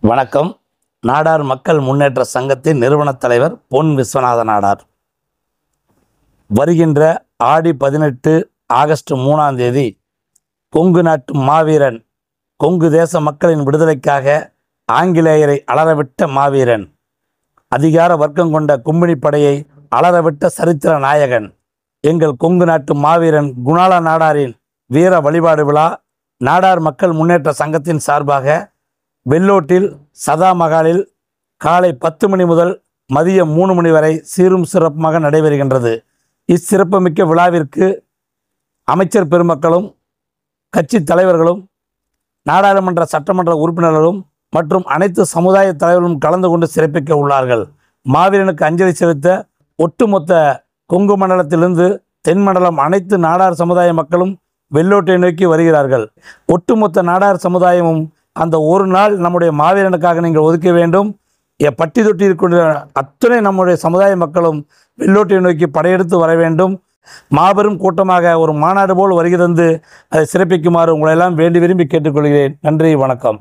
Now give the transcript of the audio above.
வணக்கம். நாடார் மக்கள் முன்னேற்ற சங்கத்தின் நிறுவனத் தலைவர் பொன் விஸ்வநாத நாடார். வருகின்ற ஆடி 18 ஆகஸ்ட் 3ஆம் தேதி கொங்கு நாட்டு மாவீரன், கொங்கு தேச மக்களின் விடுதலைக்காக ஆங்கிலேயரை அலறவிட்ட மாவீரன், அதிகார வர்க்கம் கொண்ட கும்பினி படையை அலறவிட்ட சரித்திர நாயகன், எங்கள் கொங்கு நாட்டு மாவீரன் குணாள நாடாரின் வீர வழிபாடு விழா நாடார் மக்கள் முன்னேற்ற சங்கத்தின் சார்பாக வெள்ளோட்டில் சதா மகாலில் காலை 10 மணி முதல் மதியம் 3 மணி வரை சீரும் சிறப்புமாக நடைபெறுகின்றது. இச்சிறப்புமிக்க விழாவிற்கு அமைச்சர் பெருமக்களும், கட்சி தலைவர்களும், நாடாளுமன்ற சட்டமன்ற உறுப்பினர்களும் மற்றும் அனைத்து சமுதாய தலைவர்களும் கலந்து கொண்டு சிறப்பிக்க உள்ளார்கள். மாவீரனுக்கு அஞ்சலி செலுத்த ஒட்டுமொத்த கொங்கு மண்டலத்திலிருந்து தென்மண்டலம் அனைத்து நாடார் சமுதாய மக்களும் வெள்ளோட்டை நோக்கி வருகிறார்கள். ஒட்டுமொத்த நாடார் சமுதாயமும் அந்த ஒரு நாள் நம்முடைய மாவீரனுக்காக நீங்கள் ஒதுக்க வேண்டும். பட்டி தொட்டி இருக்கின்ற அத்தனை நம்முடைய சமுதாய மக்களும் வெள்ளோட்டை நோக்கி படையெடுத்து வர வேண்டும். மாபெரும் கூட்டமாக ஒரு மாநாடு போல் வருகை தந்து அதை சிறப்பிக்குமாறு உங்களெல்லாம் வேண்டி விரும்பி கேட்டுக்கொள்கிறேன். நன்றி, வணக்கம்.